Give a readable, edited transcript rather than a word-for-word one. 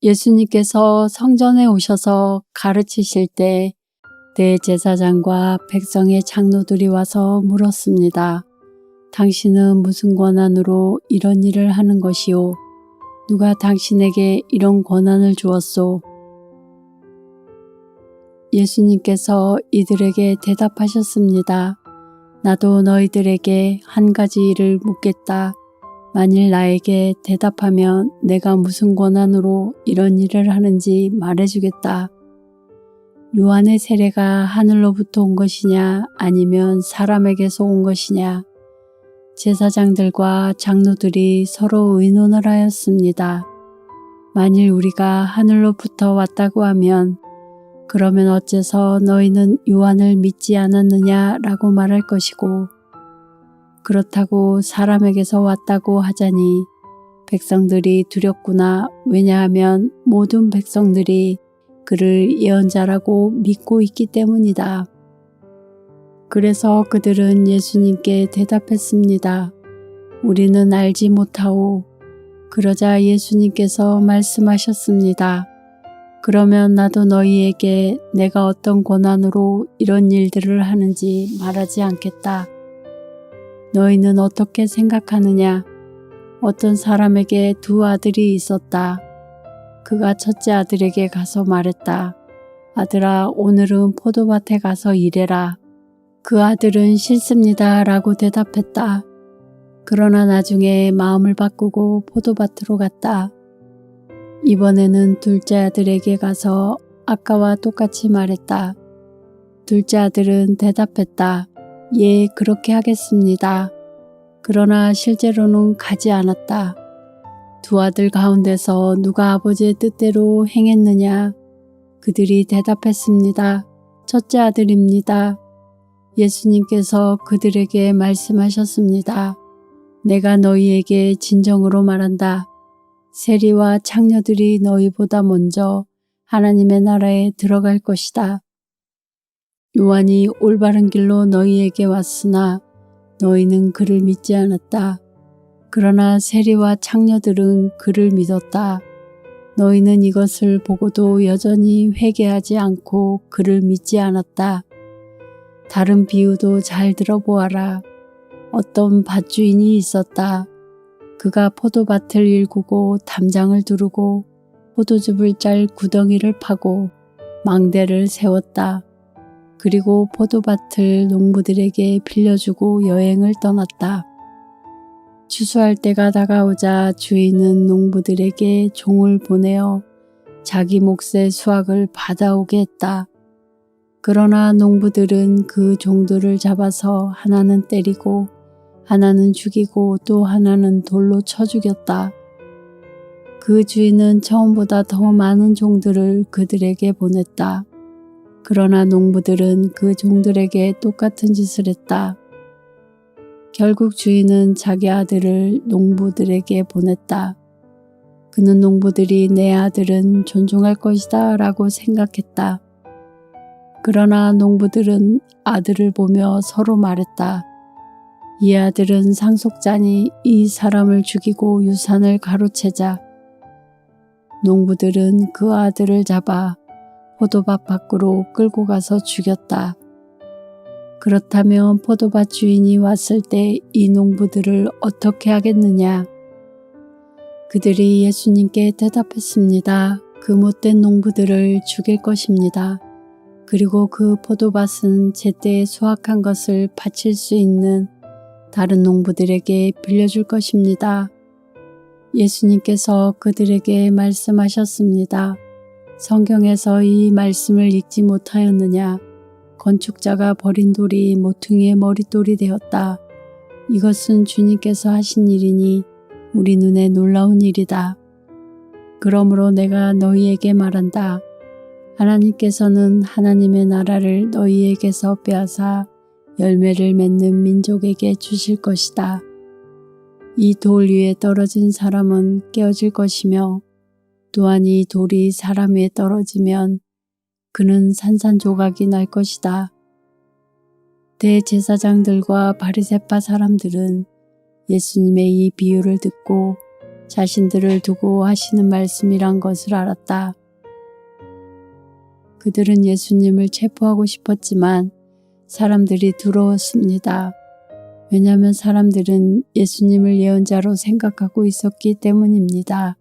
예수님께서 성전에 오셔서 가르치실 때 대제사장과 백성의 장로들이 와서 물었습니다. 당신은 무슨 권한으로 이런 일을 하는 것이요? 누가 당신에게 이런 권한을 주었소? 예수님께서 이들에게 대답하셨습니다. 나도 너희들에게 한 가지 일을 묻겠다. 만일 나에게 대답하면 내가 무슨 권한으로 이런 일을 하는지 말해주겠다. 요한의 세례가 하늘로부터 온 것이냐 아니면 사람에게서 온 것이냐? 제사장들과 장로들이 서로 의논을 하였습니다. 만일 우리가 하늘로부터 왔다고 하면 그러면 어째서 너희는 요한을 믿지 않았느냐라고 말할 것이고, 그렇다고 사람에게서 왔다고 하자니 백성들이 두렵구나. 왜냐하면 모든 백성들이 그를 예언자라고 믿고 있기 때문이다. 그래서 그들은 예수님께 대답했습니다. 우리는 알지 못하오. 그러자 예수님께서 말씀하셨습니다. 그러면 나도 너희에게 내가 어떤 권한으로 이런 일들을 하는지 말하지 않겠다. 너희는 어떻게 생각하느냐? 어떤 사람에게 두 아들이 있었다. 그가 첫째 아들에게 가서 말했다. 아들아, 오늘은 포도밭에 가서 일해라. 그 아들은 싫습니다 라고 대답했다. 그러나 나중에 마음을 바꾸고 포도밭으로 갔다. 이번에는 둘째 아들에게 가서 아까와 똑같이 말했다. 둘째 아들은 대답했다. 예, 그렇게 하겠습니다. 그러나 실제로는 가지 않았다. 두 아들 가운데서 누가 아버지의 뜻대로 행했느냐? 그들이 대답했습니다. 첫째 아들입니다. 예수님께서 그들에게 말씀하셨습니다. 내가 너희에게 진정으로 말한다. 세리와 창녀들이 너희보다 먼저 하나님의 나라에 들어갈 것이다. 요한이 올바른 길로 너희에게 왔으나 너희는 그를 믿지 않았다. 그러나 세리와 창녀들은 그를 믿었다. 너희는 이것을 보고도 여전히 회개하지 않고 그를 믿지 않았다. 다른 비유도 잘 들어보아라. 어떤 밭주인이 있었다. 그가 포도밭을 일구고 담장을 두르고 포도즙을 짤 구덩이를 파고 망대를 세웠다. 그리고 포도밭을 농부들에게 빌려주고 여행을 떠났다. 추수할 때가 다가오자 주인은 농부들에게 종을 보내어 자기 몫의 수확을 받아오게 했다. 그러나 농부들은 그 종들을 잡아서 하나는 때리고 하나는 죽이고 또 하나는 돌로 쳐 죽였다. 그 주인은 처음보다 더 많은 종들을 그들에게 보냈다. 그러나 농부들은 그 종들에게 똑같은 짓을 했다. 결국 주인은 자기 아들을 농부들에게 보냈다. 그는 농부들이 내 아들은 존중할 것이다 라고 생각했다. 그러나 농부들은 아들을 보며 서로 말했다. 이 아들은 상속자니 이 사람을 죽이고 유산을 가로채자. 농부들은 그 아들을 잡아 포도밭 밖으로 끌고 가서 죽였다. 그렇다면 포도밭 주인이 왔을 때 이 농부들을 어떻게 하겠느냐? 그들이 예수님께 대답했습니다. 그 못된 농부들을 죽일 것입니다. 그리고 그 포도밭은 제때에 수확한 것을 바칠 수 있는 다른 농부들에게 빌려줄 것입니다. 예수님께서 그들에게 말씀하셨습니다. 성경에서 이 말씀을 읽지 못하였느냐? 건축자가 버린 돌이 모퉁이의 머릿돌이 되었다. 이것은 주님께서 하신 일이니 우리 눈에 놀라운 일이다. 그러므로 내가 너희에게 말한다. 하나님께서는 하나님의 나라를 너희에게서 빼앗아 열매를 맺는 민족에게 주실 것이다. 이 돌 위에 떨어진 사람은 깨어질 것이며 또한 이 돌이 사람 위에 떨어지면 그는 산산조각이 날 것이다. 대제사장들과 바리새파 사람들은 예수님의 이 비유를 듣고 자신들을 두고 하시는 말씀이란 것을 알았다. 그들은 예수님을 체포하고 싶었지만 사람들이 두려웠습니다. 왜냐하면 사람들은 예수님을 예언자로 생각하고 있었기 때문입니다.